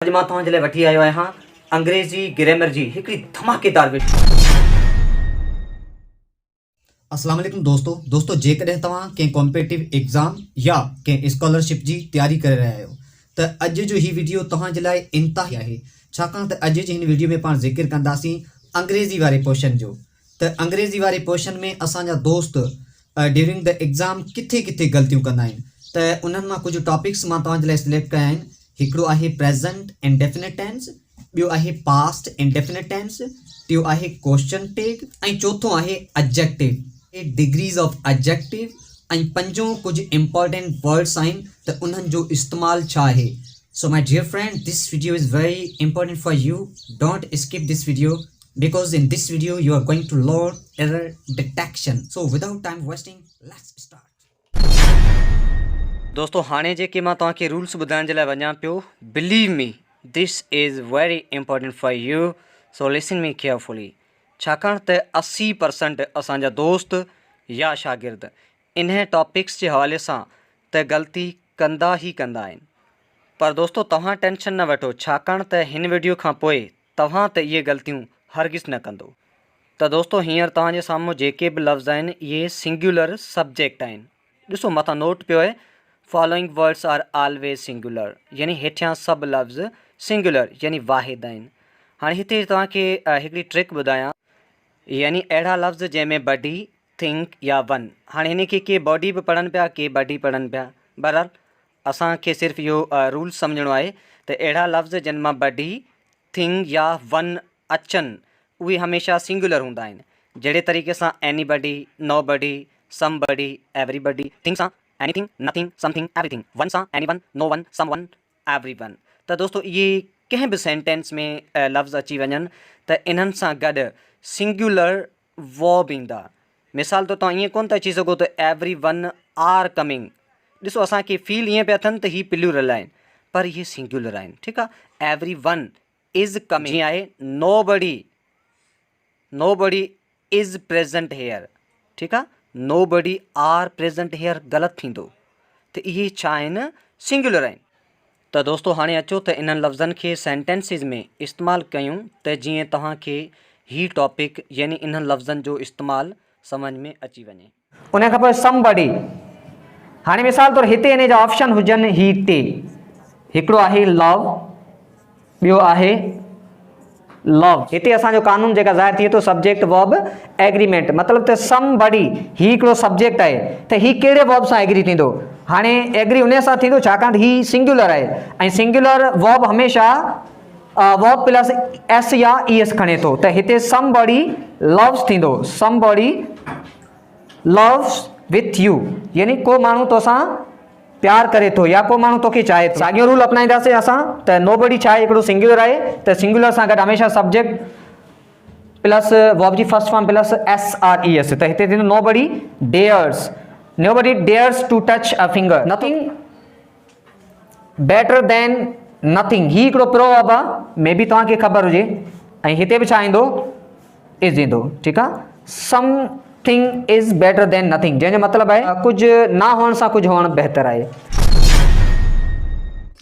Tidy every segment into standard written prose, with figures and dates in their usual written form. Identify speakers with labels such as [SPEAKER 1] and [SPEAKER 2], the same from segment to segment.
[SPEAKER 1] अॼु मां तव्हांजे लाइ वठी आयो आहियां अंग्रेज़ी ग्रामर जी हिकिड़ी धमाकेदार वीडियो।
[SPEAKER 2] अस्सलाम वालेकुम दोस्तों जेकॾहिं तव्हां कंहिं कॉम्पिटिटिव एग्ज़ाम या कंहिं स्कॉलरशिप जी तैयारी करे रहिया आहियो त अॼु जो ही वीडियो तव्हांजे लाइ इंतिहाई आहे, छाकाणि त अॼु जी हिन वीडियो में पाण ज़िक्र कंदासीं अंग्रेज़ी वारे पोर्शन जो। त अंग्रेज़ी वारे पोर्शन में असांजा दोस्त ड्यूरिंग द एग्ज़ाम किथे किथे ग़लतियूं कंदा आहिनि, त उन्हनि मां कुझु टॉपिक्स मां तव्हांजे लाइ सिलेक्ट कया आहिनि। हिकिड़ो आहे प्रेज़ेंट इंडेफिनिट टेंस, ॿियो आहे पास्ट इंडेफिनिट टेंस, टियों आहे क्वेश्चन टेग ऐं चौथों आहे एडजेक्टिव, डिग्रीज़ ऑफ एडजेक्टिव ऐं पंजों कुछ इंपॉर्टेंट वर्ड्स आहिनि त उन्हनि जो इस्तेमाल छा आहे। So my dear friend, this video is very important for you. Don't skip this video because in this video you are going to learn error detection. So without time wasting, let's start.
[SPEAKER 1] दोस्तों हाणे जेके मां तव्हांखे rules ॿुधाइण जे लाइ वञा पियो, believe me this is very important for U, so listen me carefully. छाकाणि त 80% असांजा दोस्त या शागिर्द इन्हें टॉपिक्स जे हवाले सां त ग़लती कंदा ई कंदा आहिनि। पर दोस्तों तव्हां टेंशन न वठो, छाकाणि त हिन वीडियो खां पोइ तव्हां त इहे ग़लतियूं हरगिज़ न कंदो। त दोस्तों हींअर तव्हांजे साम्हूं जेके बि लफ़्ज़ आहिनि इहे सिंगुलर सब्जेक्ट आहिनि। ॾिसो मथां नोट पियो आहे, following words are always singular, यानी हेठियां सभु लफ़्ज़ सिंगुलर यानी वाहिद आहिनि। हाणे हिते तव्हांखे हिकिड़ी ट्रिक ॿुधायां, यानी अहिड़ा लफ़्ज़ जंहिंमें बडी, थिंक या वन। हाणे हिन खे के बॉडी बि पढ़नि पिया, के बडी पढ़नि पिया। बहरहाल असांखे सिर्फ़ु इहो रूल सम्झणो आहे त अहिड़ा लफ़्ज़ जिन मां बडी, थिंक या वन अचनि उहे हमेशह सिंगुलर हूंदा आहिनि। जहिड़े तरीक़े सां anybody, nobody, somebody, everybody, thing सां anything, nothing, something, everything, one सां anyone, no one, someone, everyone. त दोस्तों इहे कंहिं बि सेंटेंस में लफ़्ज़ अची वञनि त इन्हनि सां गॾु सिंगुलर वर्ब ईंदा। मिसाल तो तव्हां ईअं कोन था अची सघो त एवरी वन आर कमिंग। ॾिसो असांखे फील ईअं पिया थियनि त हीअ प्लूरल आहिनि, पर इहे सिंगुलर आहिनि। ठीकु आहे, एवरी वन इज़ कमिंग। जीअं आहे नोबडी इज़ प्रेजेंट हेयर। ठीकु आहे, नोबडी आर प्रेजेंट हेयर ग़लति थींदो। त इहे छा आहिनि, सिंगुलर आहिनि। त दोस्तों हाणे अचो त इन्हनि लफ़्ज़नि खे सेंटेंसिस में इस्तेमालु कयूं त जीअं तव्हांखे हीउ टॉपिक यानी इन्हनि लफ़्ज़नि जो इस्तेमालु सम्झ में अची वञे।
[SPEAKER 3] उन खां पोइ समबडी। हाणे मिसाल तौरु हिते इन जा ऑप्शन हुजनि ही टे, हिकिड़ो आहे लव, ॿियो आहे लव। हिते असांजो कानून जेका ज़ाहिर थिए थो सब्जेक्ट वर्ब एग्रीमेंट, मतिलबु त समबडी ही हिकिड़ो सब्जेक्ट आहे त ही कहिड़े वर्ब सां एग्री थींदो। हाणे एग्री उन सां थींदो छाकाणि ही सिंगुलर आहे ऐं सिंगुलर वर्ब हमेशह वर्ब प्लस एस या ई एस खणे थो। त हिते समबडी लव्स थींदो, समबडी लव्स विथ यू, यानी को माण्हू तोसां प्यार करे थो या को माण्हू तोखे चाहे थो। साॻियो रूल अपनाईंदासीं असां त नोबडी छा आहे, हिकिड़ो सिंगुलर आहे त सिंगुलर सां गॾु हमेशह सब्जेक्ट प्लस वर्ब जी first form plus S or E S. त हिते थींदो nobody dares, nobody dares to touch a finger. Nothing better than nothing, ही हिकिड़ो प्रोवर्ब आहे, मे बी तव्हांखे ख़बर हुजे। ऐं हिते बि छा ईंदो, इज़ ईंदो। ठीकु आहे, something is better than nothing, जंहिंजो मतिलबु आहे कुझु न हुअण सां कुझु हुअणु बहितर आहे।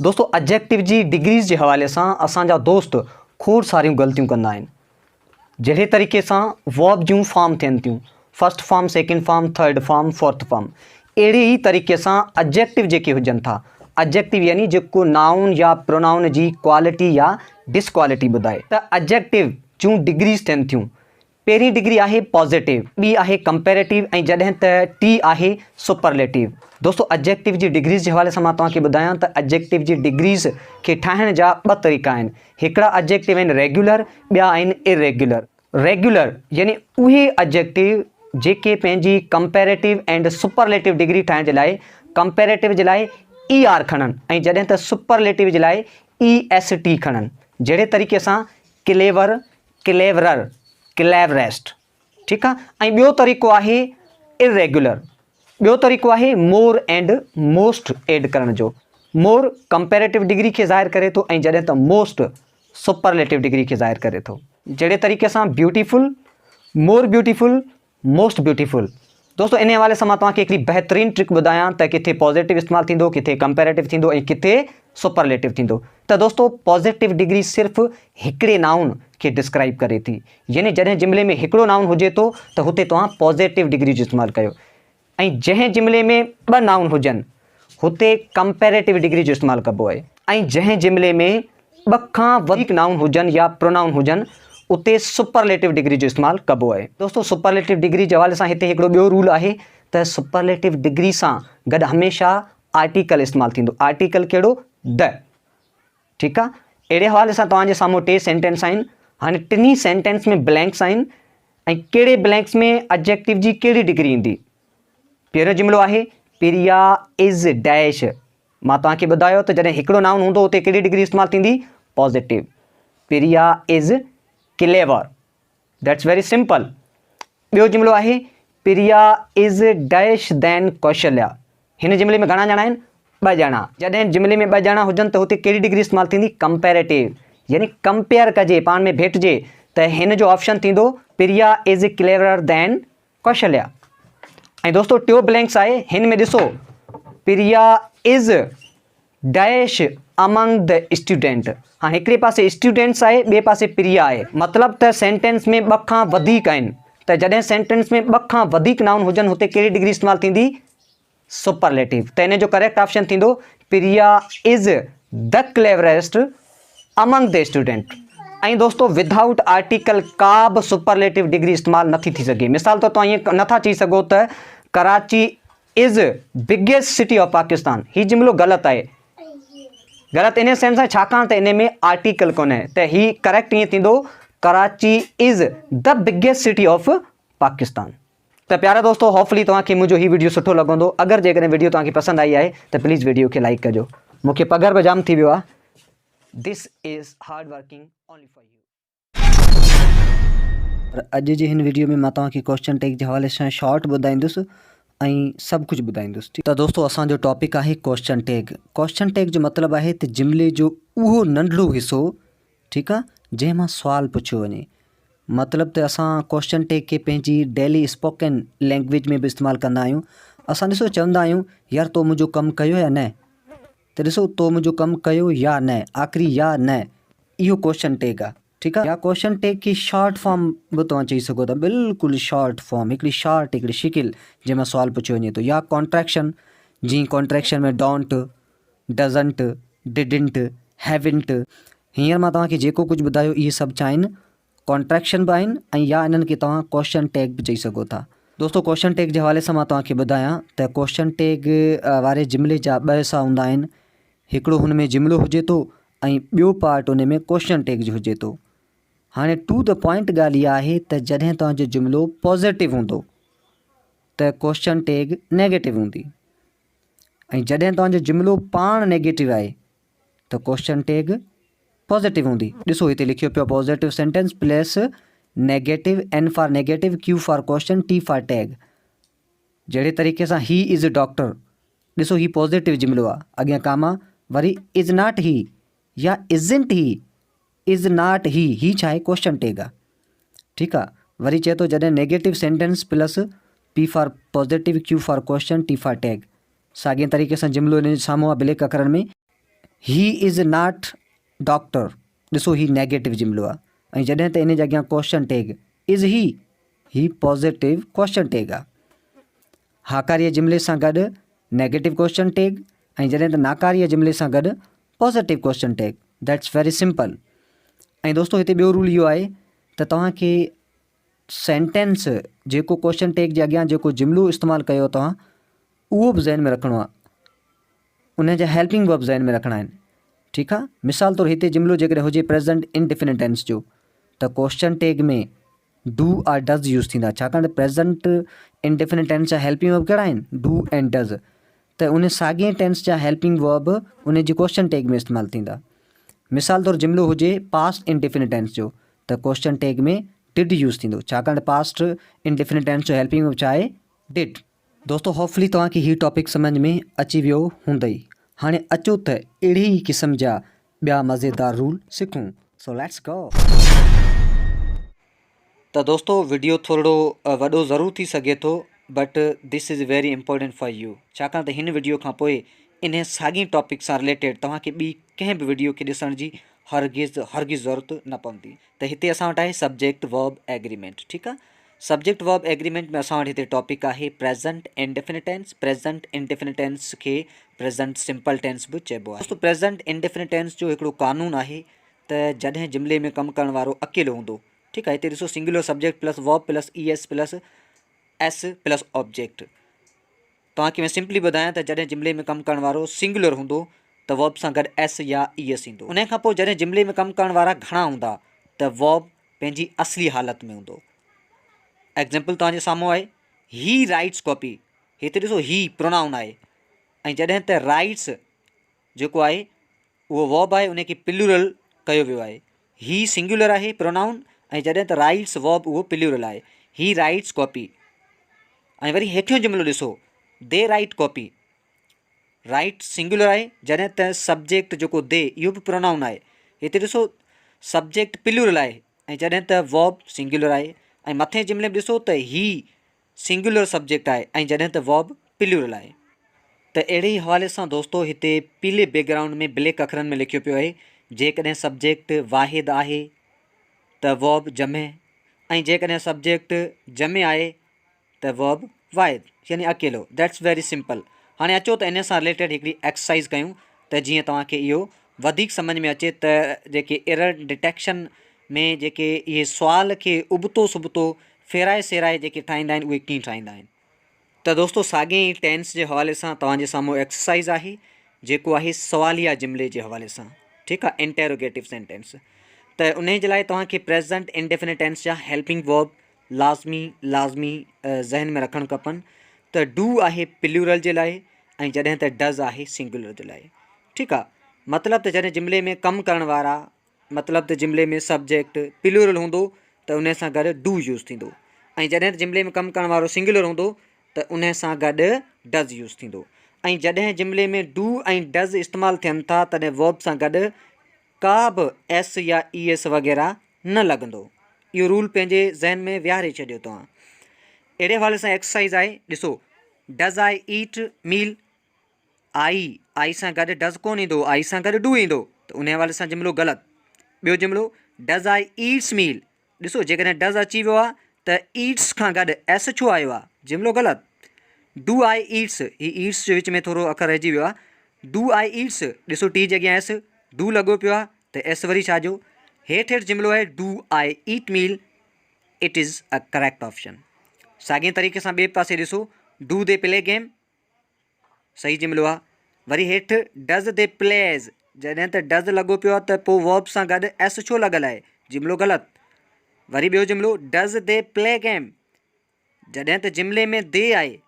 [SPEAKER 1] दोस्तों एडजेक्टिव जी डिग्रीज़ जे हवाले सां असांजा दोस्त खोड़ सारियूं ग़लतियूं कंदा आहिनि। जहिड़े तरीक़े सां वर्ब जूं फॉर्म थियनि थियूं, first form, second form, third form, fourth form, अहिड़े ई तरीक़े सां एडजेक्टिव जेके हुजनि था, एडजेक्टिव यानी जेको नाउन या प्रोनाउन जी क्वालिटी या डिसक्वालिटी ॿुधाए। त एडजेक्टिव जूं डिग्रीज़ थियनि थियूं। पहिरीं डिग्री आहे पॉज़िटिव, ॿी आहे कंपेरेटिव ऐं जॾहिं त टी आहे सुपरलेटिव। दोस्तों एडजेक्टिव जी डिग्रीज़ जे हवाले सां मां तव्हांखे ॿुधायां त एडजेक्टिव जी डिग्रीज़ खे ठाहिण जा ॿ तरीक़ा आहिनि। हिकिड़ा एडजेक्टिव आहिनि रेगुलर, ॿिया आहिनि इरेगुलर। रेगुलर यानी उहे एडजेक्टिव जेके पंहिंजी कंपेरेटिव एंड सुपरलेटिव डिग्री ठाहिण जे लाइ कंपेरेटिव जे लाइ ई आर खणनि ऐं जॾहिं त सुपरलेटिव जे लाइ ई एस टी खणनि। जहिड़े तरीक़े सां क्लेवर, क्लेवरर, क्लेवरेस्ट। ठीकु आहे, ऐं ॿियो तरीक़ो आहे इरेगुलर। ॿियो तरीक़ो आहे मोर एंड मोस्ट एड करण जो। मोर कंपेरेटिव डिग्री खे ज़ाहिर करे थो ऐं जॾहिं त मोस्ट सुपरलेटिव डिग्री खे ज़ाहिर करे थो। जहिड़े तरीक़े सां beautiful, more beautiful, most beautiful. दोस्तों इन हवाले सां मां तव्हांखे हिकिड़ी बहितरीन ट्रिक ॿुधायां त किथे पॉज़िटिव इस्तेमालु थींदो, किथे कंपेरेटिव थींदो ऐं किथे सुपरलेटिव थींदो।
[SPEAKER 3] त दोस्तों पॉज़िटिव डिग्री सिर्फ़ु हिकिड़े नाउन खे डिस्क्राइब करे थी, यानी जॾहिं जुमिले में हिकिड़ो नाउन हुजे थो त हुते तव्हां पॉज़िटिव डिग्री जो इस्तेमालु कयो, ऐं जंहिं जुमिले में ॿ नाउन हुजनि हुते कंपेरेटिव डिग्री जो इस्तेमालु कबो आहे, ऐं जंहिं जुमिले में ॿ खां वधीक नाउन हुजनि या प्रोनाउन हुजनि उते सुपरलेटिव डिग्री जो इस्तेमालु कबो आहे। दोस्तों सुपरलेटिव डिग्री जे हवाले सां हिते हिकिड़ो ॿियो रूल आहे त सुपरलेटिव डिग्री सां गॾु हमेशह आर्टिकल इस्तेमालु थींदो। आर्टिकल कहिड़ो? द। ठीकु आहे, अहिड़े हवाले सां तव्हांजे साम्हूं टे सेंटेंस आहिनि। हाणे टिनी सेंटेंस में ब्लैंक्स आहिनि ऐं कहिड़े ब्लैंक्स में एडजेक्टिव जी कहिड़ी डिग्री ईंदी। पहिरियों जुमिलो आहे प्रिया इज़ डैश। मां तव्हांखे ॿुधायो त जॾहिं हिकिड़ो नाउन हूंदो उते कहिड़ी डिग्री इस्तेमालु थींदी? Positive. Priya is clever, that's very simple. ॿियो जुमिलो आहे Priya is dash than Kaushalya. हिन जुमिले में घणा ॼणा आहिनि? ॿ ॼणा। जॾहिं जुमिले में ॿ ॼणा हुजनि त हुते कहिड़ी डिग्री इस्तेमालु थींदी? कंपेरेटिव, यानी कंपेयर कजे, पाण में भेटिजे, त हिन जो ऑप्शन थींदो Priya is clever than Kaushalya. ऐं दोस्तों टियों ब्लैंक्स आहे, हिन में ॾिसो Priya is dash among the student. हाँ, हिकिड़े पासे स्टूडेंट्स आहे, ॿिए पासे प्रिया आहे, मतिलबु त सेंटेंस में ॿ खां वधीक आहिनि। त जॾहिं सेंटेंस में ॿ खां वधीक नाउन हुजनि हुते कहिड़ी डिग्री इस्तेमालु थींदी? सुपरलेटिव। त इन जो करेक्ट ऑप्शन थींदो Priya is the cleverest among the student. ऐं दोस्तों विदाउट आर्टिकल का बि सुपरलेटिव डिग्री इस्तेमालु नथी थी सघे। मिसाल तौर तव्हां ईअं नथा चई सघो त Karachi is biggest city of Pakistan. हीउ जुमिलो ग़लति आहे। ग़लति इन सेंस आहे छाकाणि त इन में आर्टिकल कोन्हे, त हीउ करेक्ट ईअं थींदो Karachi is the biggest city of Pakistan. त प्यारा दोस्तों, होपफुली तव्हांखे मुंहिंजो हीउ वीडियो सुठो लॻंदो। अगरि जेकॾहिं वीडियो तव्हांखे पसंदि आई आहे त प्लीज़ वीडियो खे लाइक कजो। मूंखे पघर बि जाम थी वियो आहे। This is hard working only for U. अॼु जे हिन वीडियो में मां तव्हांखे क्वेश्चन टैग जे हवाले सां शॉर्ट ॿुधाईंदुसि ऐं सभु कुझु ॿुधाईंदुसि। त दोस्तों असांजो टॉपिक आहे क्वेश्चन टैग। क्वेश्चन टैग जो मतिलबु आहे त जुमिले जो उहो नंढिड़ो हिसो, ठीकु आहे, जंहिं मां सुवालु पुछियो वञे। मतिलबु त असां क्वेश्चन टैग खे पंहिंजी डेली स्पोकन लैंग्वेज में बि इस्तेमालु कंदा आहियूं। असां ॾिसो चवंदा आहियूं यार तो मुंहिंजो कमु कयो या न, त ॾिसो तो मुंहिंजो कमु कयो या न, आख़िरी या न, इहो क्वेश्चन टैग आहे। ठीकु आहे, या क्वेश्चन टैग खे शॉर्ट फॉर्म बि तव्हां चई सघो था, बिल्कुलु शॉर्ट फॉर्म, हिकिड़ी शॉर्ट हिकिड़ी शिकिल जंहिंमां सुवालु पुछियो वञे थो। या कॉन्ट्रैक्शन, जीअं कॉन्ट्रैक्शन में डोंट, डज़ंट, डिडंट, हैवंट। हींअर मां तव्हांखे जेको कुझु ॿुधायो इहे सभु छा आहिनि? कॉन्ट्रैक्शन बि आहिनि ऐं या इन्हनि खे तव्हां क्वेश्चन टैग बि चई सघो था। दोस्तों क्वेश्चन टैग जे हवाले सां मां तव्हांखे ॿुधायां त क्वेश्चन टैग वारे जुमिले जा ॿ हिसा हूंदा आहिनि। हिकिड़ो हुन में जुमिलो हुजे थो ऐं ॿियो पार्ट हुन में क्वेश्चन टैग जो हुजे थो। हाणे टू द पॉइंट ॻाल्हि इहा आहे त जॾहिं तव्हांजो जुमिलो पॉज़िटिव हूंदो त क्वेश्चन टैग नेगेटिव हूंदी, ऐं जॾहिं तव्हांजो जुमिलो पाण नेगेटिव आहे त क्वेश्चन टैग पॉज़िटिव हूंदी। ॾिसो हिते लिखियो पियो positive sentence plus negative, N for negative, Q for question, T for tag. जहिड़े तरीक़े सां ही इज़ डॉक्टर, ॾिसो ही पॉज़िटिव जुमिलो आहे, अॻियां कामा, वरी इज़ नॉट ही या इज़ंट ही, इज़ नॉट ही छा आहे? क्वेश्चन टैग आहे। ठीकु आहे, वरी चए थो जॾहिं negative sentence plus P for positive, Q for question, T for tag. साॻिए तरीक़े सां जुमिलो इन जे साम्हूं आहे ब्लैक अखरनि में, ही इज़ नॉट डॉक्टर, ॾिसो ही नेगेटिव जुमिलो आहे, ऐं जॾहिं त इन जे अॻियां क्वेश्चन टैग इज़ ही पॉज़िटिव क्वेश्चन टैग आहे। हाकारीअ जुमिले सां गॾु नेगेटिव क्वेश्चन टैग ऐं जॾहिं त नाकारीअ जुमिले सां गॾु positive question tag. That's very simple. ऐं दोस्तों हिते ॿियो रूल इहो आहे त तव्हांखे सेंटेंस जेको क्वेश्चन टैग जे अॻियां जेको जुमिलो इस्तेमालु कयो तव्हां उहो बि ज़हन में रखिणो आहे, उन जा हेल्पिंग वर्ब ज़हन में रखणा आहिनि। ठीकु आहे, मिसाल तौरु हिते जुमिलो जेकॾहिं हुजे प्रेज़ेंट इंडेफिनिट टेंस जो त क्वेश्चन टैग में डू आर डज़ यूज़ थींदा, छाकाणि त प्रेज़ेंट इंडेफिनिट टेंस जा हेल्पिंग वर्ब कहिड़ा आहिनि? Do and does. त उन साॻिए टेंस जा हेल्पिंग वर्ब उन जी क्वेश्चन टैग में इस्तेमालु थींदा। मिसाल तौरु जुमिलो हुजे पास्ट इंडेफिनिट टेंस जो त क्वेश्चन टैग में डिड यूज़ थींदो, छाकाणि पास्ट इंडेफिनिट टेंस जो हेल्पिंग वर्ब छा आहे? डिड। दोस्तों होपफुली तव्हांखे हीउ टॉपिक सम्झ में अची वियो हूंदई। हाणे अचो त अहिड़ी ई क़िस्म जा ॿिया मज़ेदार रूल सिखूं। So let's go.
[SPEAKER 1] त दोस्तों वीडियो थोरो वॾो ज़रूरु थी सघे थो, but this is very important for U, छाकाणि त हिन वीडियो खां पोइ इन साॻी टॉपिक सां रिलेटेड तव्हांखे ॿी कंहिं बि वीडियो खे ॾिसण जी हरगिज़ ज़रूरत न पवंदी। त हिते असां वटि आहे सब्जेक्ट वर्ब एग्रीमेंट। ठीकु आहे, सब्जेक्ट वर्ब एग्रीमेंट में असां वटि हिते टॉपिक आहे present indefinite tense. Present indefinite tense खे प्रेज़ेंट सिंपल टेंस बि चइबो आहे। दोस्तों प्रेज़ेंट इंडेफिनिट टेंस जो हिकिड़ो कानून आहे त जॾहिं जुमिले में कमु करण वारो अकेलो हूंदो। ठीकु आहे, हिते ॾिसो singular subject plus verb plus ES plus S plus object. तव्हांखे मैं सिंपली ॿुधायां त जॾहिं जुमिले में कमु करण वारो सिंगुलर हूंदो त वर्ब सां गॾु S या ES ईंदो। उन खां पोइ जॾहिं जुमिले में कमु करण वारा घणा हूंदा त वर्ब पंहिंजी असली हालत में हूंदो। एग्ज़ाम्पल तव्हांजे साम्हूं आहे ही राइट्स कॉपी। हिते ॾिसो ही प्रोनाउन आहे ऐं जॾहिं त राइट्स जेको आहे उहो वर्ब आहे, उनखे प्लूरल कयो वियो आहे। ही सिंगुलर आहे प्रोनाउन ऐं जॾहिं त राइट्स वर्ब उहो प्लूरल आहे। ही राइट्स कॉपी। ऐं वरी हेठियों जुमिलो ॾिसो दे राइट कॉपी। राइट सिंगुलर आहे जॾहिं त सब्जेक्ट जेको दे इहो बि प्रोनाउन आहे। हिते ॾिसो सब्जेक्ट प्लूरल आहे ऐं जॾहिं त वर्ब सिंगुलर आहे। ऐं मथे जुमिले में ॾिसो त ही सिंगुलर सब्जेक्ट आहे ऐं जॾहिं त वर्ब प्लूरल आहे। त अहिड़े ई हवाले सां दोस्तो हिते पीले बैकग्राउंड में ब्लैक अखरनि में लिखियो पियो आहे जेकॾहिं सब्जेक्ट वाहिद आहे त वर्ब जमे ऐं जेकॾहिं सब्जेक्ट जमे आहे त वर्ब वाहिद यानी अकेलो। That's very simple. हाणे अचो त इन सां रिलेटेड हिकिड़ी एक्सरसाइज़ कयूं त जीअं तव्हांखे इहो वधीक सम्झ में अचे त जेके एरर डिटेक्शन में जेके इहे सुवाल खे उबतो सुबतो फेराए सेराए जेके ठाहींदा आहिनि उहे कीअं ठाहींदा आहिनि। त दोस्तो साॻे ई टेंस जे हवाले सां तव्हांजे साम्हूं एक्सरसाइज़ आहे जेको आहे सवालिया जुमिले जे हवाले सां। ठीकु आहे, इंटेरोगेटिव सेंटेंस। त उन जे लाइ तव्हांखे प्रेज़ेंट इंडेफिनिट टेंस जा हेल्पिंग वर्ब लाज़मी ज़हन में रखणु खपनि। त डू आहे प्लूरल जे लाइ ऐं जॾहिं त डज़ आहे सिंगुलर जे लाइ। ठीकु आहे, मतिलबु त जॾहिं जुमिले में कमु करण वारा मतिलबु त जुमिले में सब्जेक्ट प्लूरल हूंदो त उन सां गॾु डू यूज़ थींदो ऐं जॾहिं त जुमिले में कमु करण वारो सिंगुलर हूंदो त उन सां गॾु डज़ यूज़ थींदो। ऐं जॾहिं जुमिले में डू ऐं डज़ इस्तेमालु थियनि था तॾहिं वर्ब सां गॾु का बि S या ES वग़ैरह न लॻंदो। इहो रूल पंहिंजे ज़हन में विहारे छॾियो तव्हां। अहिड़े हवाले सां एक्सरसाइज़ आहे, ॾिसो डज़ आई ईट मील। आई सां गॾु डज़ कोन ईंदो, आई सां गॾु डू ईंदो त उन हवाले सां जुमिलो ग़लति। ॿियो जुमिलो डज़ आई ईट्स मील। ॾिसो जेकॾहिं डज़ अची वियो आहे त ईट्स खां गॾु S छो आयो आहे, जुमिलो ग़लति। Do I eats, he eats जे विच में थोरो अखर रहिजी वियो आहे। डू आई ईट्स, ॾिसो टी जॻह S, डू लॻो पियो आहे त S वरी छा जो हेठि जुमिलो आहे do I eat meal. It is a correct option. साॻे तरीक़े सां ॿिए पासे ॾिसो डू दे प्ले गेम, सही जुमिलो आहे। वरी हेठि डज़ दे प्लेज़, जॾहिं त डज़ लॻो पियो आहे त पोइ वर्ब सां गॾु S छो लॻल आहे, जुमिलो ग़लति। वरी ॿियो जुमिलो डज़ दे प्ले गेम, जॾहिं त जुमिले में दे आहे,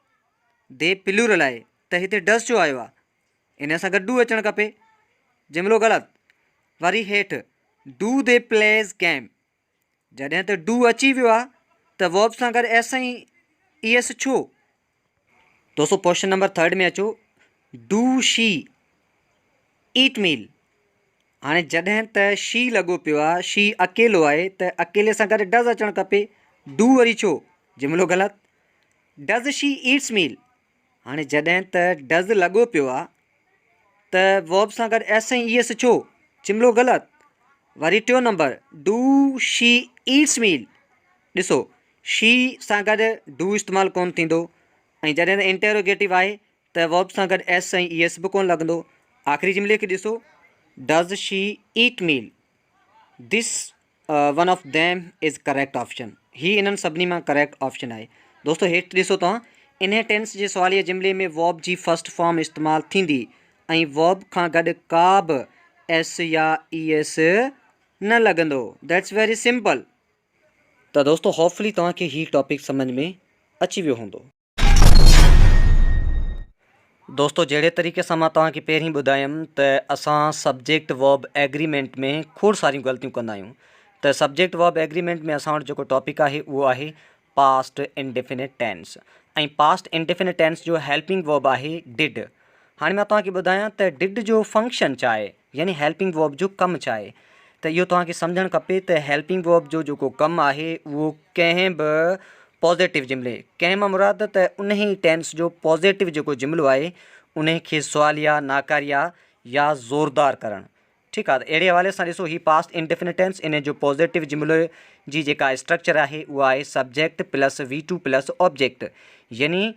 [SPEAKER 1] दे प्लूरल आहे त हिते डज़ छो आयो आहे, इन सां गॾु डू अचणु खपे, जुमिलो ग़लति। वरी हेठि डू दे प्लेज़ गेम, जॾहिं त डू अची वियो आहे त वर्ब सां गॾु S ऐं ES छो। दोस्तों क्वेश्चन नंबर 3 में अचो डू शी ईट मील। हाणे जॾहिं त शी लॻो पियो आहे, शी अकेलो आहे त अकेले सां गॾु डज़ अचणु खपे, डू वरी छो, जुमिलो ग़लति। डज़ शी ईट्स मील, हाणे जॾहिं त डज़ लॻो पियो आहे त वर्ब सां गॾु S ऐं ES छो, जुमिलो ग़लति। वरी टियों नंबर डू शी ईट्स मील, ॾिसो शी सां गॾु डू इस्तेमालु कोन थींदो ऐं जॾहिं त इंटेरोगेटिव आहे त वर्ब सां गॾु S ऐं ES बि कोन लॻंदो। आख़िरी जुमिले खे ॾिसो does she eat meal, this one of them is correct option. ही इन्हनि सभिनी मां करेक्ट ऑप्शन आहे। दोस्तों हेठि ॾिसो तव्हां इन टेंस जे सवालिये जुमिले में वर्ब जी फर्स्ट फॉर्म इस्तेमालु थींदी ऐं वर्ब खां गॾु का बि S या ES न लॻंदो। That's very simple. त दोस्तों होपफुली तव्हांखे ही टॉपिक सम्झ में अची वियो हूंदो। दोस्तों जहिड़े तरीक़े सां मां तव्हांखे पहिरीं ॿुधायमि त असां सब्जेक्ट वर्ब एग्रीमेंट में खोड़ सारियूं ग़लतियूं कंदा आहियूं। त सब्जेक्ट वर्ब एग्रीमेंट में असां वटि जेको टॉपिक आहे उहो आहे पास्ट इंडेफिनिट टेंस ऐं पास्ट इंडेफिनिट टेंस जो हेल्पिंग वर्ब आहे डिड। हाणे मां तव्हांखे ॿुधायां त डिड जो फंक्शन छा आहे, यानी हेल्पिंग वर्ब जो कमु छा आहे। त इहो तव्हांखे सम्झणु खपे त हेल्पिंग वर्ब जो जेको कमु आहे उहो कंहिं बि पॉज़िटिव जुमिले, कंहिं मां मुराद त उन ई टेंस जो पॉज़िटिव जेको जुमिलो आहे उन खे सुवालिया, नाकारिया या ज़ोरदार करणु। ठीकु आहे, त अहिड़े हवाले सां ॾिसो ही पास्ट इंडेफिनिट टेंस, इन जो पॉज़िटिव जुमिले जी जेका स्ट्रक्चर आहे उहा आहे subject plus V2 plus object. यानी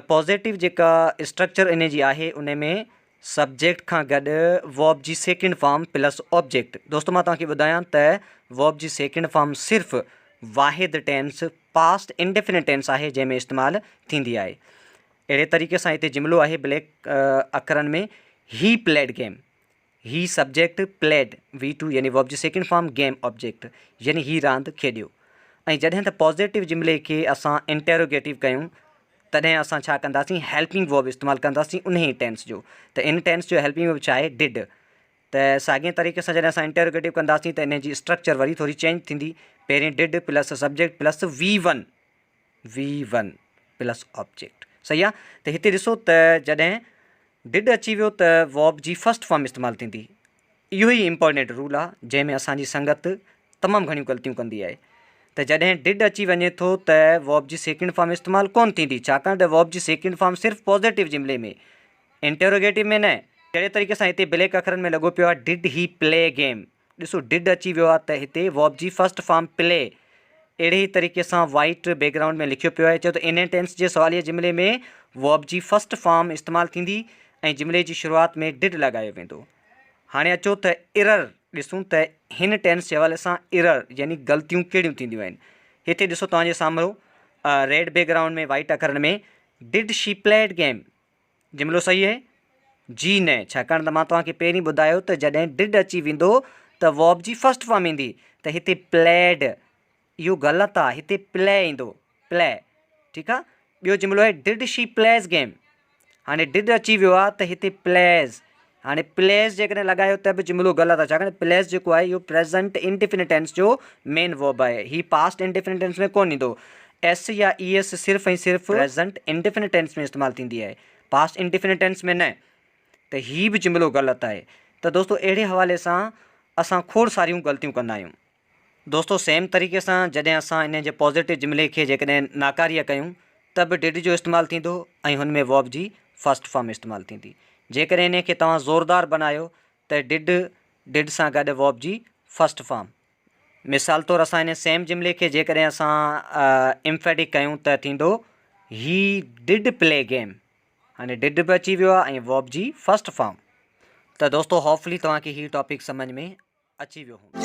[SPEAKER 1] पॉज़िटिव जेका स्ट्रक्चर इन जी आहे उन में सब्जेक्ट खां गॾु वर्ब जी सेकेंड फॉर्म प्लस ऑब्जेक्ट। दोस्तो मां तव्हांखे ॿुधायां त वर्ब जी सेकेंड फॉर्म सिर्फ़ु वाहिद टेंस पास्ट इंडेफिनिट टेंस आहे जंहिंमें इस्तेमालु थींदी आहे। अहिड़े तरीक़े सां हिते जुमिलो आहे ब्लैक अखरनि में, ही प्लेड गेम, ही सब्जेक्ट प्लेड V2 यानी वर्ब जी सेकेंड फॉर्म गेम ऑब्जेक्ट, यानी ही रांदि खेॾियो। ऐं जॾहिं त पॉज़िटिव जुमिले खे असां इंटेरोगेटिव कयूं तॾहिं असां छा कंदासीं, हेल्पिंग वर्ब इस्तेमालु कंदासीं उन ई टेंस जो। त इन टेंस जो हेल्पिंग वर्ब छा आहे, डिड। त साॻिए तरीक़े सां जॾहिं असां इंटेरोगेटिव कंदासीं त इन जी स्ट्रक्चर वरी थोरी चेंज थींदी। पहिरीं did plus subject plus V1 plus object. सही आहे, त हिते ॾिसो त जॾहिं डिड अची वियो त वर्ब जी फस्ट फॉर्म इस्तेमालु थींदी। इहो ई इम्पोर्टेंट रूल आहे जंहिंमें असांजी संगत तमामु घणियूं ग़लतियूं कंदी आहे। त जॾहिं डिड अची वञे थो त वर्ब जी सेकेंड फॉर्म इस्तेमालु कोन थींदी, छाकाणि त वर्ब जी सेकेंड फॉर्म सिर्फ़ु पॉज़िटिव जुमिले में, इंटेरोगेटिव में न। अहिड़े तरीक़े सां हिते ब्लैक अखरनि में लॻो पियो आहे डिड ही प्ले गेम। ॾिसो डिड अची वियो आहे त हिते वर्ब जी फस्ट फॉर्म प्ले। अहिड़े ई तरीक़े सां वाइट बैकग्राउंड में लिखियो पियो आहे, चयो त इन टेंस जे सवालिये जुमिले में वर्ब जी फस्ट फॉर्म इस्तेमालु थींदी ऐं जुमिले जी शुरूआति में डिड लॻायो वेंदो। हाणे अचो त एरर ॾिसूं त हिन टेंस जे हवाले सां एरर यानी ग़लतियूं कहिड़ियूं थींदियूं आहिनि। हिते ॾिसो तव्हांजे साम्हूं रेड बैकग्राउंड में वाइट अखरनि में डिड शी प्लेड गेम, जुमिलो सही आहे? जी न, छाकाणि त मां तव्हांखे पहिरीं ॿुधायो त जॾहिं डिड अची वेंदो त वर्ब जी फस्ट फॉर्म ईंदी, त हिते प्लेड इहो ग़लति आहे, हिते प्ले ईंदो, प्ले। ठीकु आहे, ॿियो जुमिलो आहे डिड शी प्लेज़ गेम। हाणे डिड अची वियो आहे त हिते प्लेज़, हाणे प्लेज़ जेकॾहिं लॻायो त बि जुमिलो ग़लति आहे, छाकाणि प्लेज़ जेको आहे इहो प्रेज़ेंट इंडेफिनिट टेंस जो मेन वर्ब आहे। ही पास्ट इंडेफिनिट टेंस में कोन ईंदो। एस या ES सिर्फ़ु ऐं सिर्फ़ु प्रेज़ेंट इंडेफिनिट टेंस में इस्तेमालु थींदी आहे, पास्ट इंडेफिनिट टेंस में न। त ही बि जुमिलो ग़लति आहे। त दोस्तो अहिड़े हवाले सां असां खोड़ सारियूं ग़लतियूं कंदा आहियूं। दोस्तो सेम तरीक़े सां जॾहिं असां इन जे पॉज़िटिव जुमिले खे जेकॾहिं नाकारीअ कयूं त बि डिड जो इस्तेमालु थींदो ऐं हुन में वर्ब जी फस्ट फॉर्म इस्तेमालु थींदी। जेकॾहिं इन खे तव्हां ज़ोरदार बनायो त डिड सां गॾु वर्ब जी फस्ट फॉर्म। मिसाल तौरु असां इन सेम जुमिले खे जेकॾहिं असां एम्फेटिक कयूं त थींदो ही डिड प्ले गेम। हाणे डिड बि अची वियो आहे ऐं वर्ब जी फस्ट फॉर्म। त दोस्तो होपफुली तव्हांखे हीउ टॉपिक सम्झ में अची वियो हूंदो।